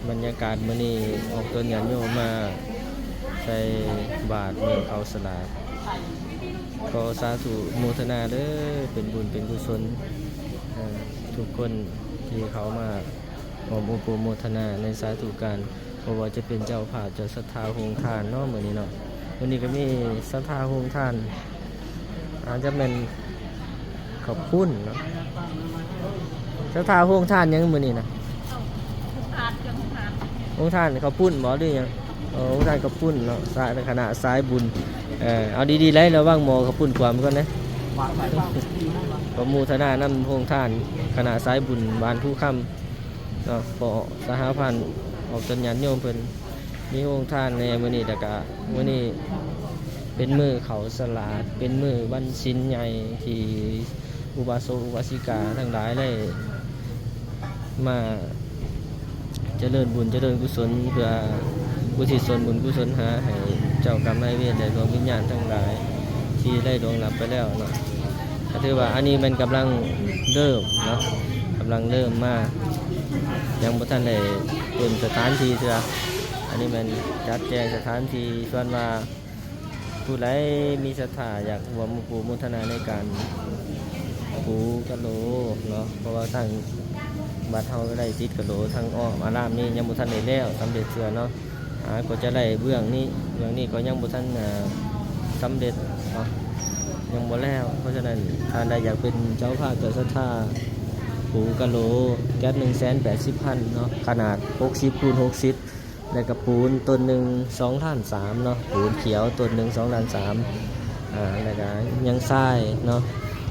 บรรยากาศมื้อนี้ออกต้นญาติโยมมาใส่บาตรเมืองเขาสลากขอสาธุโมทนาเด้อเป็นบุญเป็นกุศลทุกคนที่เขามาออกอุปโมทนาในสาธุการเพราะว่าจะเป็นเจ้าภาพเจ้าศรัทธาโฮงทานเนาะมื้อนี้เนาะมื้อนี้ก็มีศรัทธาโฮงทานอาจจะเป็นขอบคุณเนาะศรัทธาโฮงทานยังมื้อนี้นะโฮงทานเขาปุ้นบ่หรือยังโฮงทานเขาปุ้นเนาะสายคณะสายบุญเอาดีๆเลยระวังหมอเขาปุ้นความก่อนนะประมูทนานำโฮงทานคณะสายบุญบ้านผู้ค่ำเนาะปอสหพันธ์ออกต้นญาติโยมเพิ่นมีโฮงทานในมื้อนี้แต่ก็มื้อนี้เป็นมื้อเขาสลากเป็นมื้อวันศีลใหญ่ที่อุบาสกอุบาสิกาทั้งหลายได้มาเจริญบุญเจริญกุศลเพื่ออุทิศส่วนบุญกุศลหาให้เจ้ากรรมนายเวรและดวงวิญญาณทั้งหลายที่ได้ดวงหลับไปแล้วเนาะก็ถือว่าอันนี้มันกำลังเริ่มเนาะกำลังเริ่มมายังบ่ทันได้เป็นสถานที่เสียอันนี้มันจัดแจงสถานที่ส่วนว่าผู้ใดมีศรัทธาอยากร่วมปูมุทนาในการปูกะโหลเนาะเพราะว่าทางบัดเฮาได้ติดกะโหลทางอ้อมอารามนี่ยังบ่ทันได้แล้วสำเร็จเสือเนาะก็จะได้เบื้องนี้ก็ยังบ่ทันสำเร็จเนาะยังบ่แล้วเพราะฉะนั้นท่านใดอยากเป็นเจ้าภาพเจ้าศรัทธาปูกะโหลแก๊ส 180,000 เนาะขนาด60 คูณ 60แล้วก็ปูนต้นหนึ่ง2 ล้าน 3เนาะปูนเขียวต้นหนึ่ง2 ล้าน 3แล้วก็ยังทรายเนาะ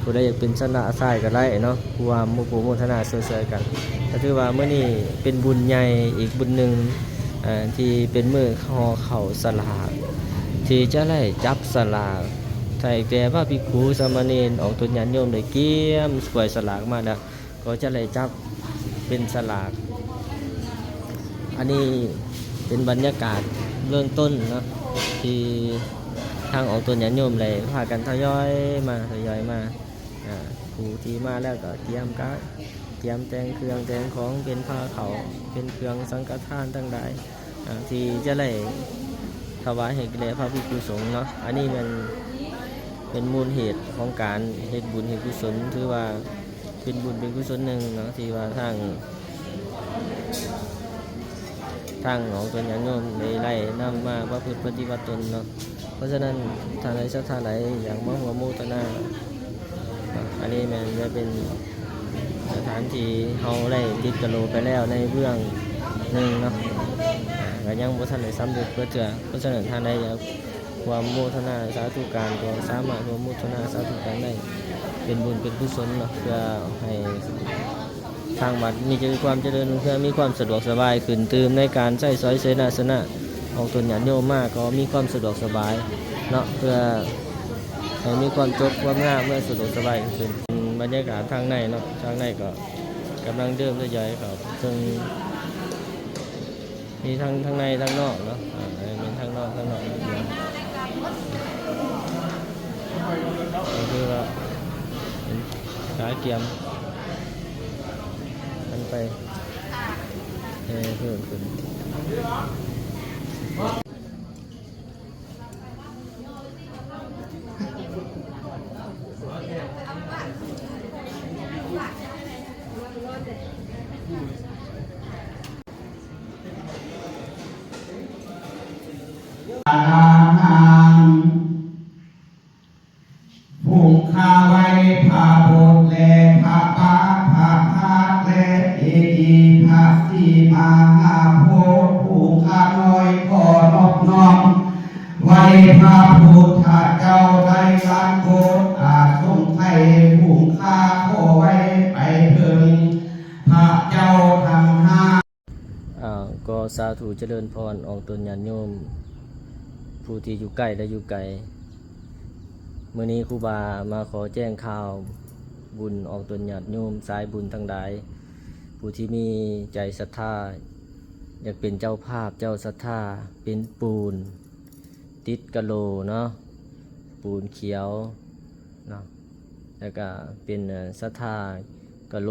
ผู้ใดอยากเป็นชนะทรายก็ได้เนาะความมุขโมทนาเสื่อๆกันก็ถือว่าเมื่อนี้เป็นบุญใหญ่อีกบุญหนึ่งที่เป็นมือห่อเข่าสลากที่จะได้จับสลากไทยแต่พระภิกขุสามเณรออกต้นญาติโยมได้เกี่ยมสวยสลากมาแล้วก็จะได้จับเป็นสลากอันนี้เป็นบรรยากาศเบื้องต้นเนาะที่ทางออกต้นญาติโยมเลยพากันทยอยมาผู้ที่มาแล้วก็เตรียมแต่งเครื่องแต่งของเป็นผ้าเขาเป็นเครื่องสังฆทานทั้งหลายที่จะได้ถวายให้แก่พระภิกษุสงฆ์เนาะอันนี้มันเป็นมูลเหตุของการเฮ็ดบุญเฮ็ดกุศลถือว่าเป็นบุญเป็นกุศลหนึ่งเนาะที่ว่าทางของตนญาติโยมได้ไล่นำมาประพฤติปฏิบัติตนเนาะเพราะฉะนั้นท่านใดศรัทธาใดอยากมาร่วมโมทนาอันนี้มันจะเป็นสถานที่เฮาได้ติดกะโหลไปแล้วในเบื้องหนึ่งเนาะก็ยังบ่ทันได้สำเร็จเพราะฉะนั้นท่านใดอยากร่วมโมทนาสาธุการก็สามารถร่วมโมทนาสาธุการได้เป็นบุญเป็นกุศลเนาะเพื่อให้ทางวัดมีความเจริญเพื่อมีความสะดวกสบายขึ้นตื่มในการใช้สอยเสนาสนะของตนญาติโยมมากก็มีความสะดวกสบายเนาะเพื่อให้มีความจบความงามเมื่อสะดวกสบายขึ้นบรรยากาศทางในเนาะทางในก็กำลังเดิมทยอยครับซึ่งมีทั้งในทั้งนอกเนาะเป็นทั้งนอกคือว่าขาเกียมกันไปเพิ่มขึ้นภูมิคาไว้พาโบดแลพาปาพาพาแลเอดีพาสีมาหาโพภูมิคาน้อยขอนอบน้อมไว้พระพุทธเจ้าได้ล้านโกดอาสงไทยภูมิคาขอไว้ไปถึงพระเจ้าทั้งห้าก็สาธุเจริญพรออกตนญาติโยมผู้ที่อยู่ใกล้และอยู่ไกลมื้อนี้ครูบามาขอแจ้งข่าวบุญออกตนญาติโยมสายบุญทั้งหลายผู้ที่มีใจศรัทธาอยากเป็นเจ้าภาพเจ้าศรัทธาเป็นปูนติดกะโหลเนาะปูนเขียวเนาะแล้วก็เป็นศรัทธากะโหล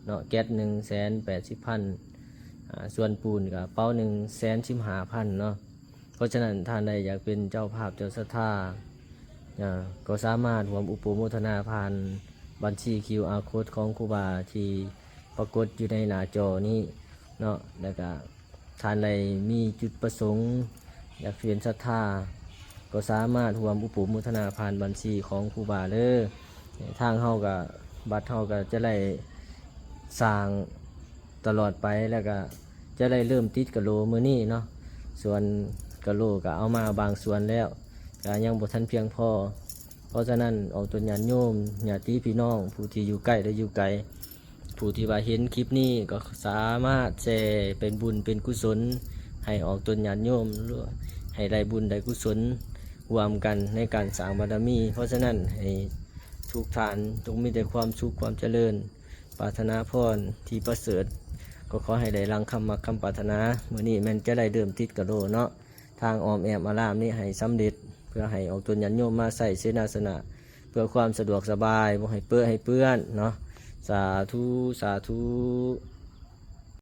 เนาะแก๊ส 180,000 ส่วนปูนกับเป้า115,000เนาะเพราะฉะนั้นท่านใดอยากเป็นเจ้าภาพเจ้าศรัทธาก็สามารถร่วมอุปโมทนาผ่านบัญชี QR Code ของครูบาที่ปรากฏอยู่ในหน้าจอนี้เนาะแล้วก็ท่านใดมีจุดประสงค์อยากเรียนศรัทธาก็สามารถร่วมอุปโมทนาผ่านบัญชีของครูบาเลยทางเฮากับบัตรเฮาก็จะได้สร้างตลอดไปแล้วก็จะได้เริ่มติดกะโหลมื้อนี้เนาะส่วนกะโหลก็เอามาบางส่วนแล้วก็ยังบ่ทันเพียงพอเพราะฉะนั้นออกตนญาติโยมญาติพี่น้องผู้ที่อยู่ใกล้และอยู่ไกลผู้ที่ว่าเห็นคลิปนี้ก็สามารถแชร์เป็นบุญเป็นกุศลให้ออกตนญาติโยมหรือให้ได้บุญได้กุศลรวมกันในการสร้างบารมี เพราะฉะนั้นให้ทุกท่านจงมีแต่ความสุขความเจริญปรารถนาพรที่ประเสริฐก็ขอให้ได้รังคำมักคำปรารถนาเมื่อนี้แมันจะได้เดิมติดกระโดเนาะทางออมแอมอารามนี้ให้สำเร็จเพื่อให้ออกตนญาติโยมมาใส่เสนาสนะเพื่อความสะดวกสบายบ่ให้เปื้อนเนาะสาธุสาธุ